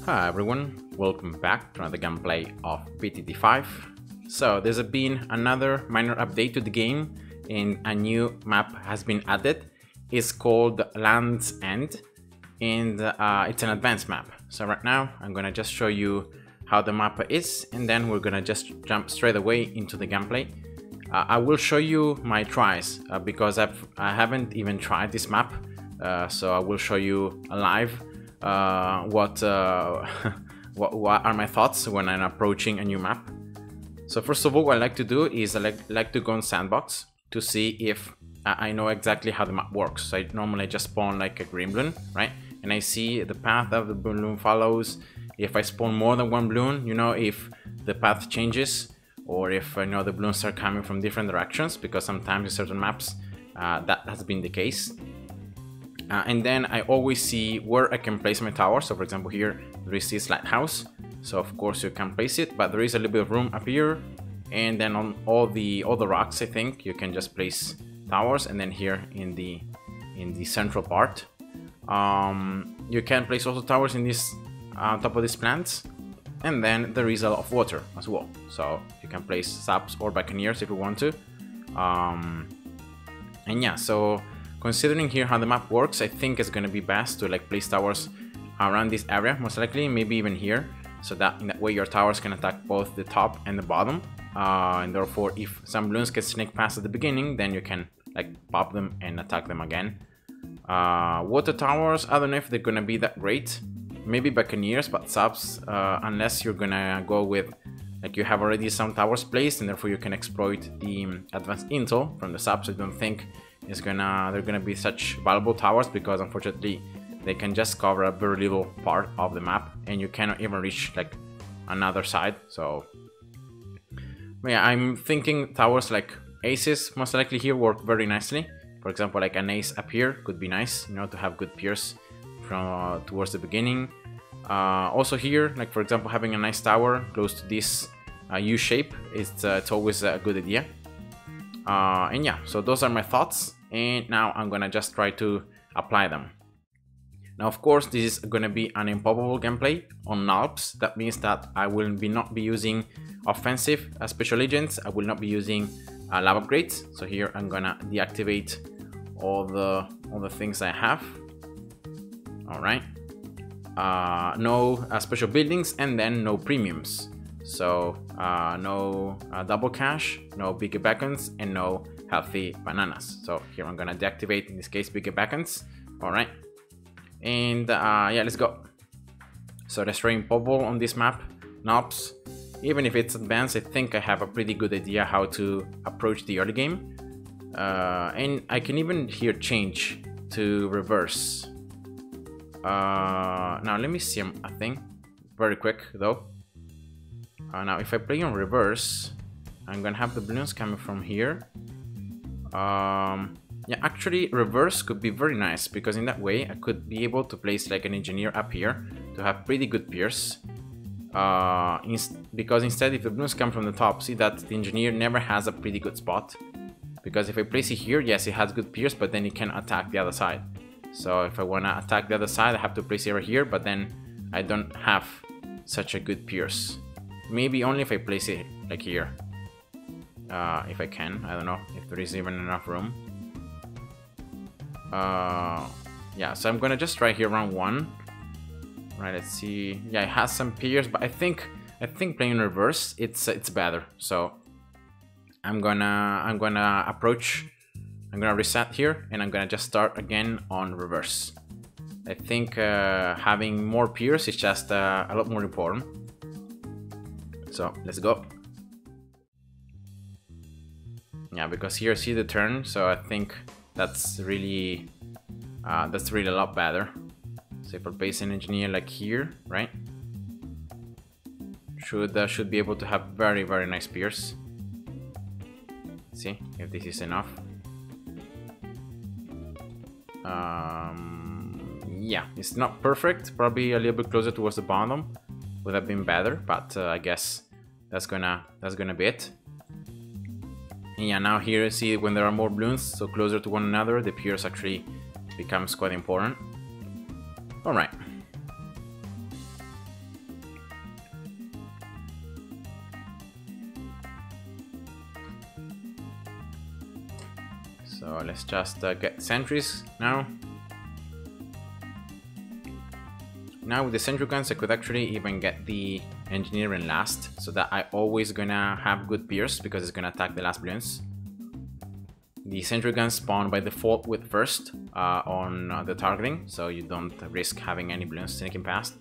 Hi everyone, welcome back to another gameplay of PTT5. So there's been another minor update to the game and a new map has been added. It's called Land's End and it's an advanced map. So right now I'm gonna just show you how the map is and then we're gonna just jump straight away into the gameplay. I will show you my tries because I haven't even tried this map, so I will show you live what are my thoughts when I'm approaching a new map. So first of all, what I like to do is I like to go on sandbox to see if I know exactly how the map works. So I normally just spawn like a green balloon, right? And I see the path of the balloon follows. If I spawn more than one balloon, you know, if the path changes or if I know the balloons are coming from different directions, because sometimes in certain maps that has been the case. And then I always see where I can place my tower. So for example here there is this lighthouse, so of course you can place it, but there is a little bit of room up here, and then on all the rocks I think you can just place towers, and then here in the central part you can place also towers in this on top of these plants. And then there is a lot of water as well, so you can place saps or buccaneers if you want to. And yeah, so considering here how the map works, I think it's gonna be best to like place towers around this area, most likely, maybe even here, so that in that way your towers can attack both the top and the bottom. And therefore, if some balloons can sneak past at the beginning, then you can like pop them and attack them again. Water towers, I don't know if they're gonna be that great. Maybe buccaneers, but subs, unless you're gonna go with like you have already some towers placed, and therefore you can exploit the advanced intel from the subs. I don't think they're gonna be such valuable towers, because unfortunately they can just cover a very little part of the map and you cannot even reach like another side. So yeah, I'm thinking towers like aces most likely here work very nicely. For example, like an ace up here could be nice, you know, to have good pierce from towards the beginning. Also here, like for example, having a nice tower close to this U shape, it's always a good idea. And yeah, so those are my thoughts, and now I'm gonna just try to apply them. Now of course this is gonna be an Impoppable gameplay on NALPS. That means that I will not be using offensive special agents. I will not be using lab upgrades. So here I'm gonna deactivate all the things I have. All right, no special buildings, and then no premiums. So no double cash, no bigger beacons, and no healthy bananas. So here I'm gonna deactivate, in this case, bigger beacons. All right, and yeah, let's go. So let's try Impoppable on this map. NALPS, even if it's advanced, I think I have a pretty good idea how to approach the early game. And I can even here change to reverse. Now let me see a thing very quick though. Now if I play on reverse, I'm gonna have the balloons coming from here. Yeah, actually reverse could be very nice, because in that way I could be able to place like an engineer up here to have pretty good pierce. Because instead, if the balloons come from the top, see that the engineer never has a pretty good spot. Because if I place it here, yes, it has good pierce, but then it can attack the other side. So if I wanna attack the other side, I have to place it right here, but then I don't have such a good pierce. Maybe only if I place it like here. If I can, I don't know if there is even enough room. Yeah, so I'm gonna just try here round one. Right, let's see. Yeah, it has some pierce, but I think playing in reverse, it's better. So I'm gonna approach. I'm gonna reset here, and I'm gonna just start again on reverse. I think having more pierce is just a lot more important. So let's go. Yeah, because here see the turn, so I think that's really a lot better. So if I place an engineer like here, right, should be able to have very nice pierce. See if this is enough. Yeah, it's not perfect, probably a little bit closer towards the bottom would have been better, but I guess that's gonna be it. And yeah, now here see when there are more balloons so closer to one another, the pierce actually becomes quite important. All right, So let's just get sentries now. Now with the sentry guns, I could actually even get the engineering last, so that I always gonna have good pierce because it's gonna attack the last Bloons. The sentry guns spawn by default with first on the targeting, so you don't risk having any Bloons sneaking past.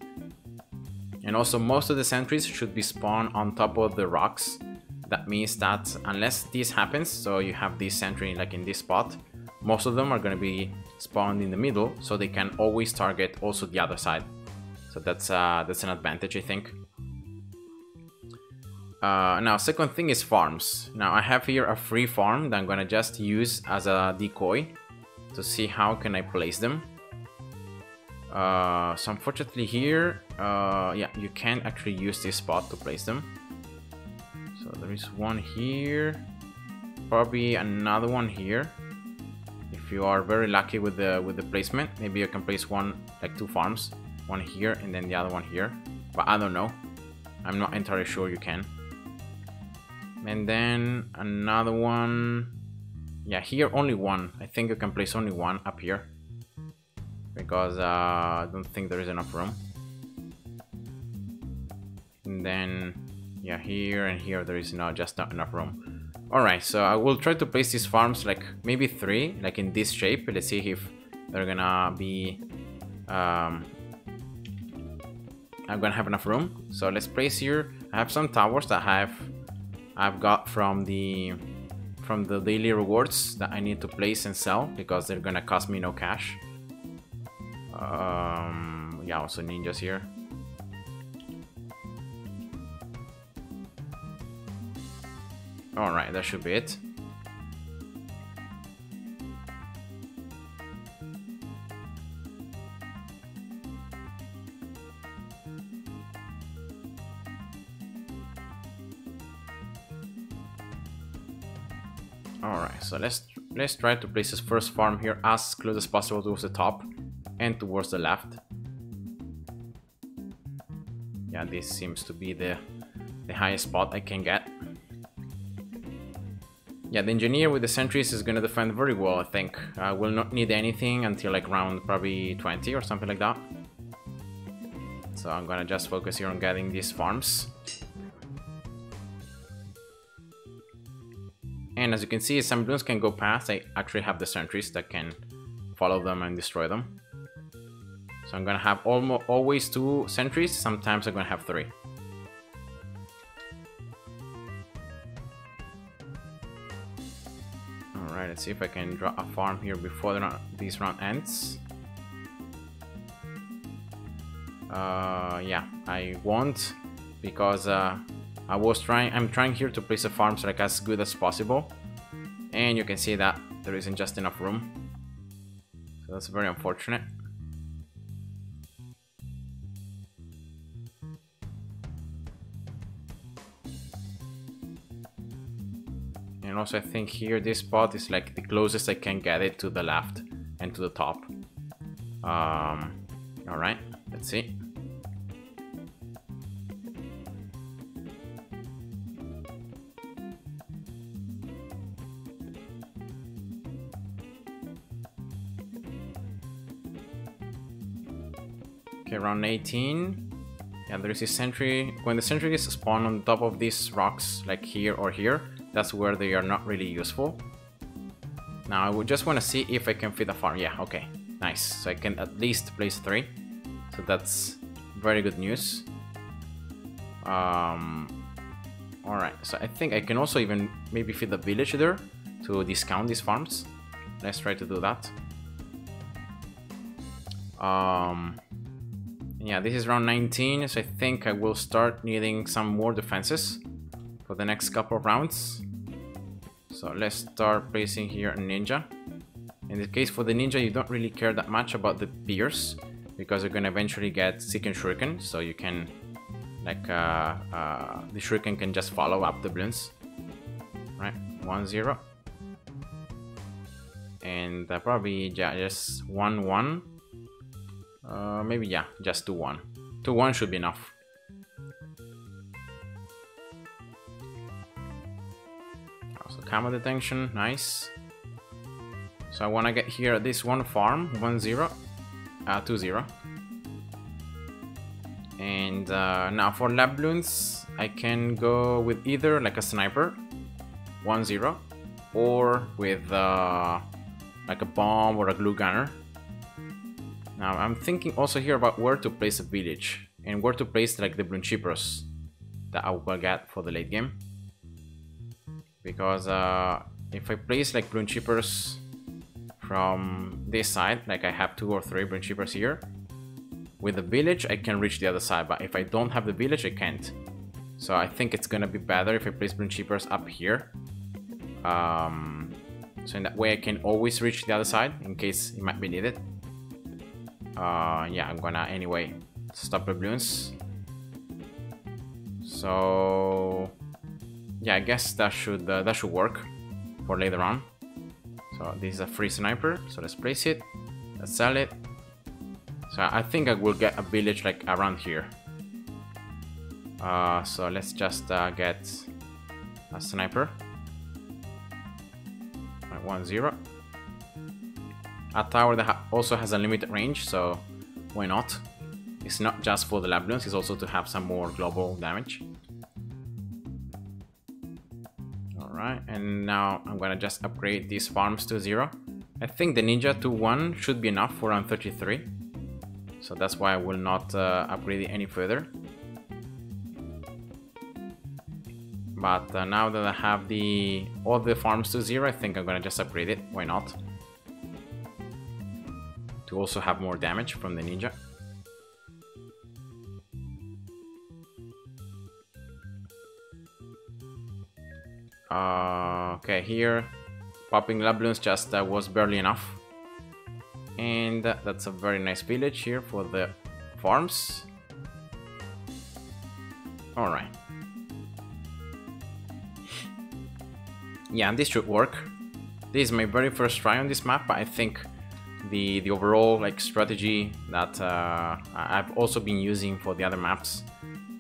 And also most of the sentries should be spawned on top of the rocks. That means that unless this happens, so you have this sentry like in this spot, most of them are going to be spawned in the middle, so they can always target also the other side. So that's an advantage, I think. Now, second thing is farms. Now I have here a free farm that I'm gonna just use as a decoy to see how can I place them. So unfortunately here, yeah, you can't actually use this spot to place them. So there is one here, probably another one here. If you are very lucky with the placement, maybe you can place one, like 2 farms, one here and then the other one here. But I don't know. I'm not entirely sure you can. And then another one. Yeah, here only one. I think you can place only one up here, because I don't think there is enough room. And then yeah, here and here there is not enough room. Alright, so I will try to place these farms like maybe 3, like in this shape. Let's see if they're gonna be I'm gonna have enough room. So let's place here. I have some towers that I've got from the daily rewards that I need to place and sell, because they're gonna cost me no cash. Yeah, also ninjas here. Alright, that should be it. Alright, so let's try to place this first farm here as close as possible towards the top and towards the left. Yeah, this seems to be the highest spot I can get. Yeah, the engineer with the sentries is gonna defend very well, I think. I will not need anything until like round probably 20 or something like that. So I'm gonna just focus here on getting these farms. And as you can see, some Bloons can go past. I actually have the sentries that can follow them and destroy them. So I'm gonna have always 2 sentries. Sometimes I'm gonna have 3. Alright, let's see if I can draw a farm here before this round ends. Yeah, I won't, because I'm trying here to place the farms like as good as possible, and you can see that there isn't just enough room, so that's very unfortunate. And also I think here this spot is like the closest I can get it to the left and to the top. Alright, let's see. Okay, round 18. Yeah, there is a sentry. When the sentry is spawned on top of these rocks, like here or here, that's where they are not really useful. Now I would just want to see if I can fit a farm. Yeah, okay, nice. So I can at least place 3. So that's very good news. Alright, so I think I can also even maybe fit the village there to discount these farms. Let's try to do that. Yeah, this is round 19, so I think I will start needing some more defenses for the next couple of rounds. So let's start placing here a ninja. In this case, for the ninja, you don't really care that much about the pierce, because you're gonna eventually get Seek and Shuriken, so you can, like, the Shuriken can just follow up the Bloons. Right, 1-0. And probably just 1-1. Maybe, yeah, just 2-1. 2-1 should be enough. Also, camo detention, nice. So I want to get here this one farm, 2-0. And now for lab Bloons, I can go with either like a sniper, 1-0, or with like a bomb or a glue gunner. Now I'm thinking also here about where to place a village and where to place like the Bloon Chippers that I will get for the late game. Because if I place like Bloon Chippers from this side, like I have 2 or 3 Bloon Chippers here, with the village I can reach the other side, but if I don't have the village I can't. So I think it's gonna be better if I place Bloon Chippers up here. So in that way I can always reach the other side in case it might be needed. Yeah, I'm gonna anyway stop the Bloons. So yeah, I guess that should work for later on. So this is a free sniper, so let's place it, let's sell it. So I think I will get a village like around here. So let's just get a sniper. 1-0. A tower that also has a limited range, so why not? It's not just for the lab Bloons, it's also to have some more global damage. Alright, and now I'm gonna just upgrade these farms to 0. I think the ninja to 1 should be enough for round 33. So that's why I will not upgrade it any further. But now that I have all the farms to 0, I think I'm gonna just upgrade it. Why not? To also have more damage from the ninja. Okay, here popping lab Bloons just was barely enough. And that's a very nice village here for the farms. Alright. Yeah, and this should work. This is my very first try on this map, but I think the overall like strategy that I've also been using for the other maps,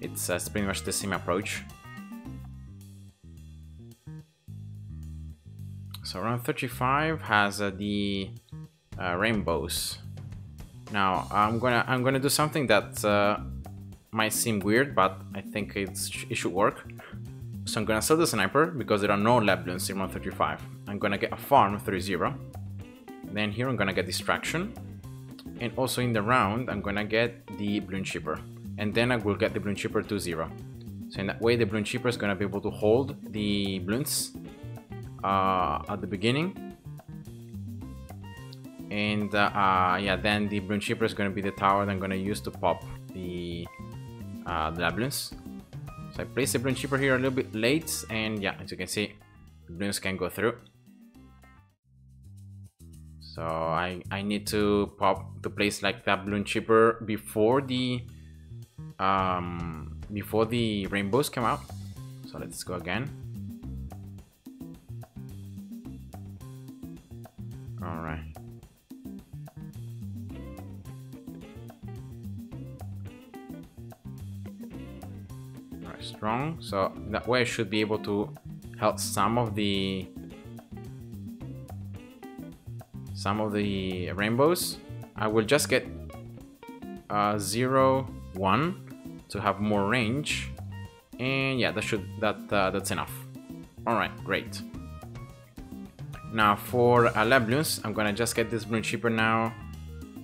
it's pretty much the same approach. So round 35 has the rainbows. Now I'm gonna do something that might seem weird, but I think it should work. So I'm gonna sell the sniper because there are no lab Bloons in round 35. I'm gonna get a farm 3-0. Then here I'm gonna get distraction, and also in the round I'm gonna get the Bloon Chipper, and then I will get the Bloon Chipper 2-0. So in that way the Bloon Chipper is gonna be able to hold the Bloons at the beginning. And yeah, then the Bloon Chipper is going to be the tower that I'm going to use to pop the lab Bloons. So I place the Bloon Chipper here a little bit late, and yeah, as you can see, the Bloons can go through. So I need to place like that Bloon Chipper before the rainbows come out. So let's go again. All right. Strong, so that way I should be able to help some of the rainbows. I will just get 0-1 to have more range, and yeah, that's enough. All right, great. Now for lab Bloons, I'm gonna just get this Bloon Chipper now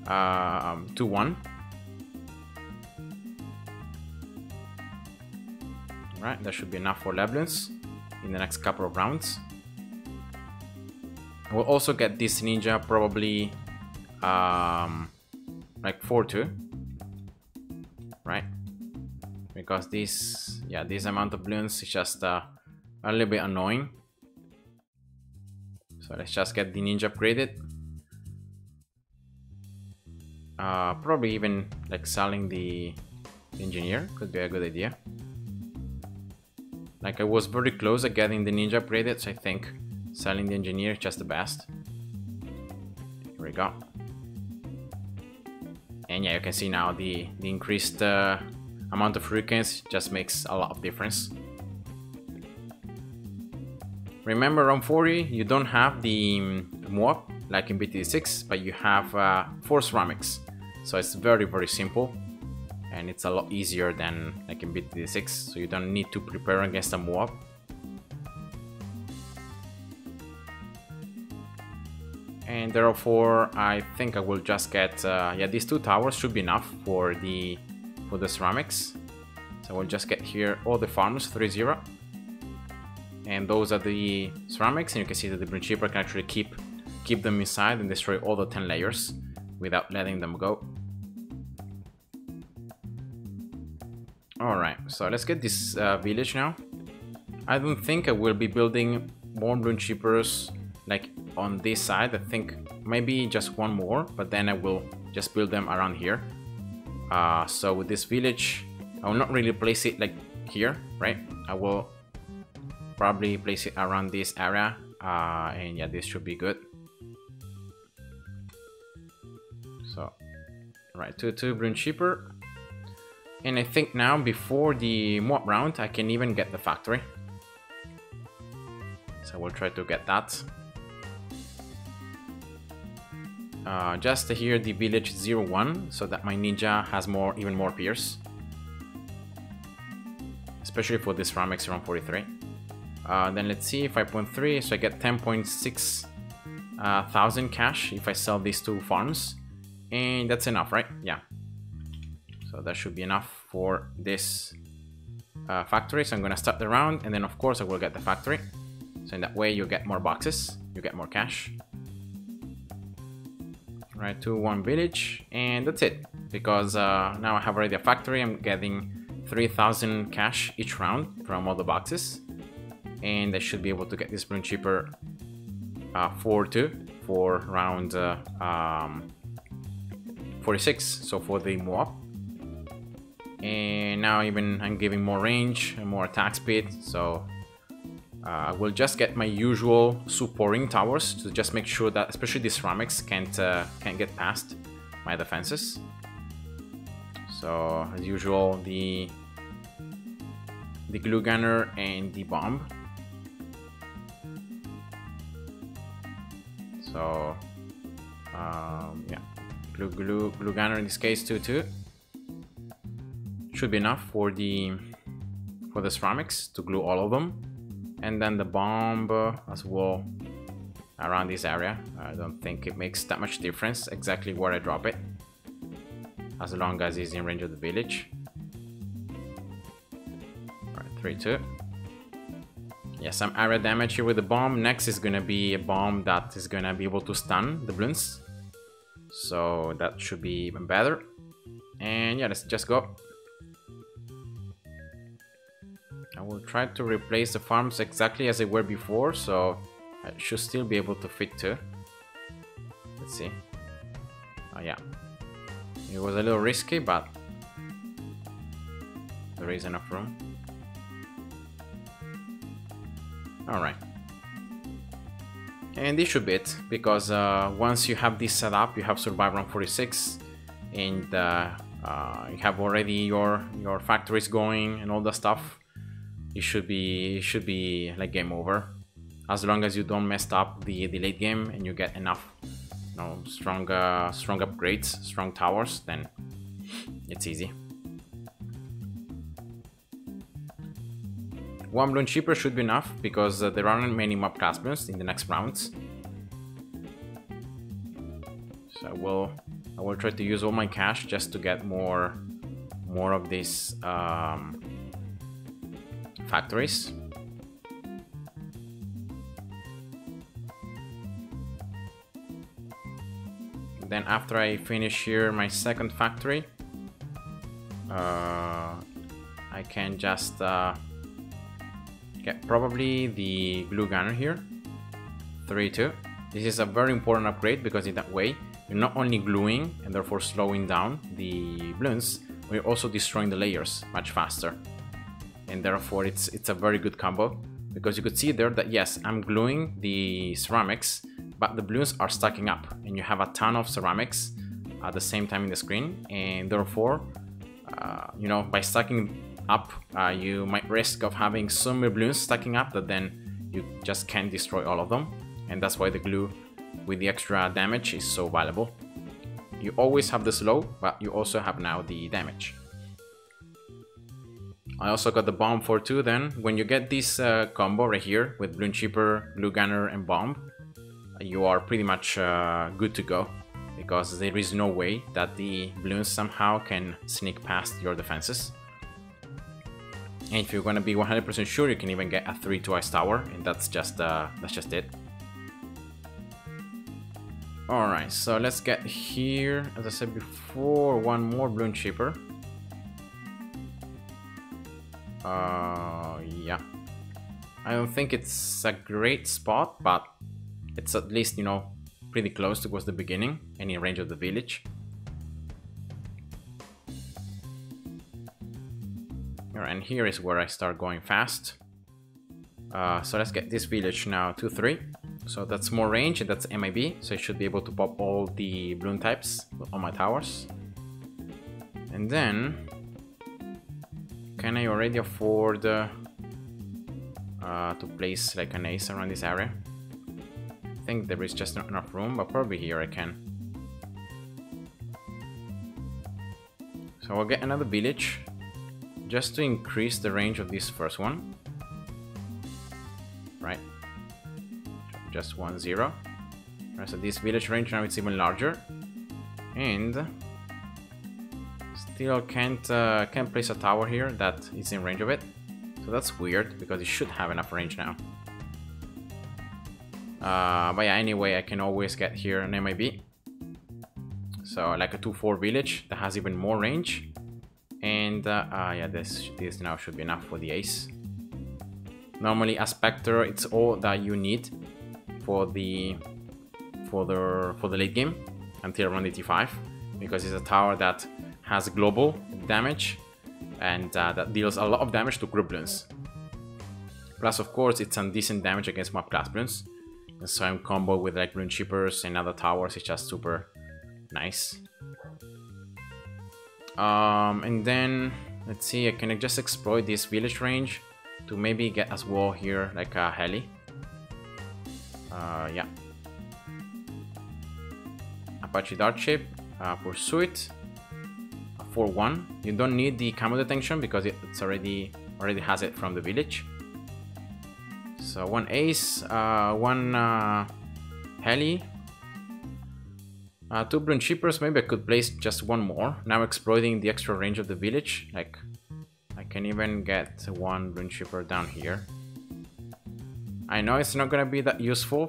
2-1. Right, that should be enough for lab Bloons in the next couple of rounds. We'll also get this ninja probably like 4-2, right? Because this amount of Bloons is just a little bit annoying. So let's just get the ninja upgraded. Probably even like selling the engineer could be a good idea. Like I was very close at getting the ninja upgraded, so I think selling the engineer is just the best. Here we go. And yeah, you can see now the increased amount of hurricanes just makes a lot of difference. Remember, round 40 you don't have the Moab, like in BTD6, but you have 4 ceramics. So it's very, very simple, and it's a lot easier than like in BTD6, so you don't need to prepare against a MOAB. And therefore I think I will just get yeah, these 2 towers should be enough for the ceramics. So we'll just get here all the farms 3-0, and those are the ceramics, and you can see that the Bloons Shipper can actually keep them inside and destroy all the 10 layers without letting them go. Alright, so let's get this village now. I don't think I will be building more Bloons Shippers like on this side. I think maybe just one more, but then I will just build them around here. So with this village, I will not really place it like here, right? I will probably place it around this area, and yeah, this should be good. So, right, 2-2 Bloons Shipper. And I think now, before the MOAB round, I can even get the factory. So we'll try to get that. Just here the village 0-1, so that my ninja has even more pierce. Especially for this ceramics around 43. Then let's see, 5.3, so I get 10.6 thousand cash if I sell these 2 farms. And that's enough, right? Yeah. So that should be enough for this factory. So I'm gonna start the round, and then of course I will get the factory. So in that way you get more boxes, you get more cash. Right, 2-1 village, and that's it. Because now I have already a factory, I'm getting 3,000 cash each round from all the boxes. And I should be able to get this Bloons Shipper 4-2 for round 46, so for the MOAB. And now even I'm giving more range and more attack speed, so I will just get my usual supporting towers to just make sure that especially the ceramics can't get past my defenses. So as usual, the glue gunner and the bomb. So yeah, glue gunner in this case 2-2 should be enough for the ceramics to glue all of them, and then the bomb as well around this area. I don't think it makes that much difference exactly where I drop it, as long as it's in range of the village. Alright, 3-2. Yeah, some area damage here with the bomb. Next is gonna be a bomb that is gonna be able to stun the Bloons, so that should be even better. And yeah, let's just go. I will try to replace the farms exactly as they were before, so I should still be able to fit 2. Let's see. Oh yeah, it was a little risky, but there is enough room. Alright. And this should be it, because once you have this set up, you have survived round 46, and you have already your factories going and all the stuff. It should be like game over, as long as you don't mess up the late game and you get enough, you know, strong upgrades, strong towers, then it's easy. 1 Bloons Shipper should be enough, because there aren't many mob class Bloons in the next rounds. So I will try to use all my cash just to get more of these factories. Then after I finish here my second factory, I can just get probably the glue gunner here, 3-2. This is a very important upgrade, because in that way you're not only gluing and therefore slowing down the Bloons, but you're also destroying the layers much faster. And therefore it's a very good combo, because you could see there that yes, I'm gluing the ceramics, but the Bloons are stacking up, and you have a ton of ceramics at the same time in the screen, and therefore you know, by stacking up, you might risk of having so many Bloons stacking up that then you just can't destroy all of them, and that's why the glue with the extra damage is so valuable. You always have the slow, but you also have now the damage. I also got the bomb for 2 then. When you get this combo right here with Bloon Chipper, Glue Gunner and Bomb, you are pretty much good to go, because there is no way that the Bloons somehow can sneak past your defenses. And if you're gonna be 100% sure, you can even get a 3 Ice Tower, and that's just it. Alright, so let's get here, as I said before, one more Bloon Chipper. Yeah. I don't think it's a great spot, but it's at least, you know, pretty close towards the beginning and in range of the village. And here is where I start going fast. So let's get this village now 2-3. So that's more range, and that's MIB, so I should be able to pop all the Bloon types on my towers. And then, can I already afford to place like an ace around this area? I think there is just not enough room, but probably here I can. So I'll get another village, just to increase the range of this first one. Right. Just 1-0. Right, so this village range now it's even larger. And still can't place a tower here that is in range of it. So that's weird, because it should have enough range now. But yeah, anyway, I can always get here an MIB. So like a 2-4 village that has even more range. And yeah, this now should be enough for the ace. Normally a Spectre, it's all that you need for the late game until around 85, because it's a tower that has global damage and that deals a lot of damage to group Bloons. Plus, of course, it's some decent damage against mob class Bloons. And so I'm combo with like Bloon Chippers and other towers. It's just super nice. And then let's see, can I just exploit this village range to maybe get as well here like a heli? Yeah. Apache Dart Ship, Pursuit, 4-1. You don't need the camo detection because it's already has it from the village. So 1 ace, 1 heli, 2 Bloon Chippers. Maybe I could place just 1 more. Now exploiting the extra range of the village. Like I can even get 1 Bloon Chipper down here. I know it's not gonna be that useful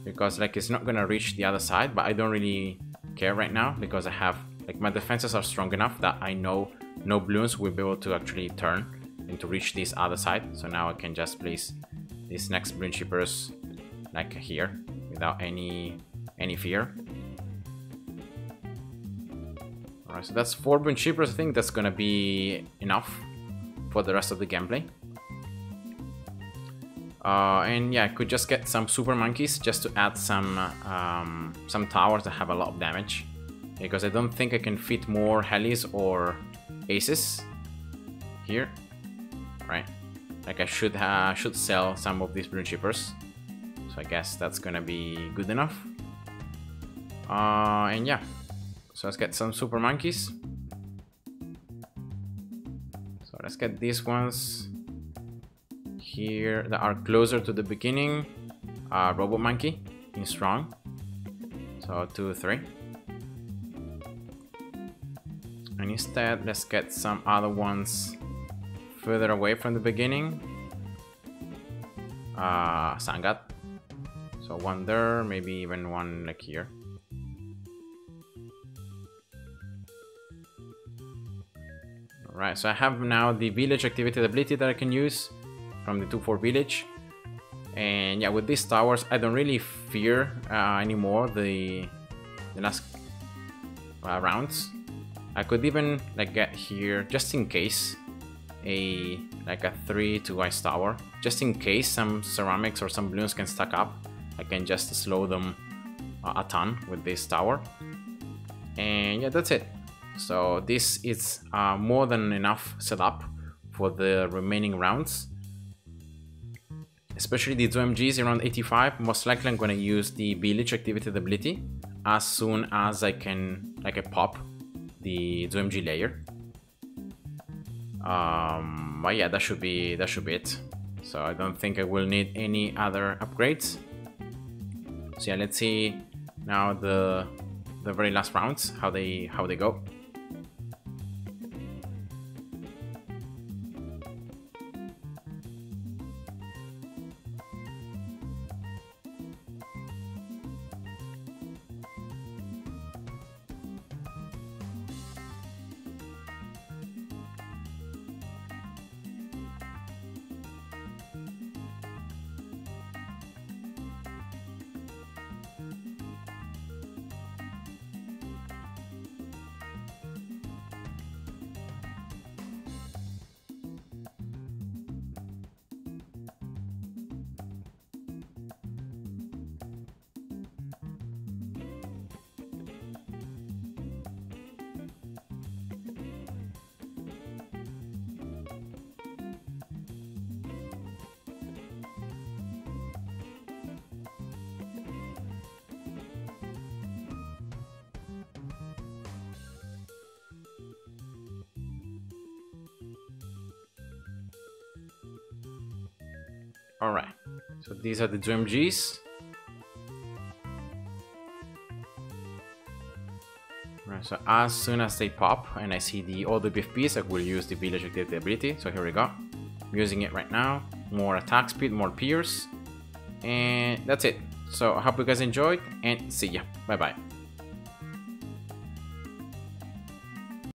because like it's not gonna reach the other side, but I don't really care right now because I have like my defenses are strong enough that I know no Bloons will be able to actually turn and to reach this other side. So now I can just place these next Bloon Chippers like here without any fear. Alright, so that's 4 Bloon Chippers. I think that's gonna be enough for the rest of the gameplay. And yeah, I could just get some super monkeys just to add some towers that have a lot of damage, because I don't think I can fit more helis or aces here, right? Like I should sell some of these Bloon Chippers, so I guess that's gonna be good enough. And yeah, so let's get some super monkeys. So let's get these ones here that are closer to the beginning. Robot Monkey in strong, so 2, 3. And instead, let's get some other ones further away from the beginning. Sangat, so 1 there, maybe even 1 like here. Alright, so I have now the village activated ability that I can use from the 2-4 village. And yeah, with these towers I don't really fear anymore the last rounds. I could even like get here just in case a 3-2 ice tower, just in case some ceramics or some Bloons can stack up. I can just slow them a ton with this tower. And yeah, that's it. So this is more than enough setup for the remaining rounds. especially the OMGs around 85. Most likely I'm gonna use the village activated ability as soon as I can, like, I pop the OMG layer. But yeah, that should be it. So I don't think I will need any other upgrades. So yeah, let's see now the very last rounds, how they go. Alright, so these are the OMGs. Right, so as soon as they pop and I see all the BFPs, I will use the village activity ability. So here we go. I'm using it right now. More attack speed, more pierce. And that's it. So I hope you guys enjoyed and see ya. Bye bye.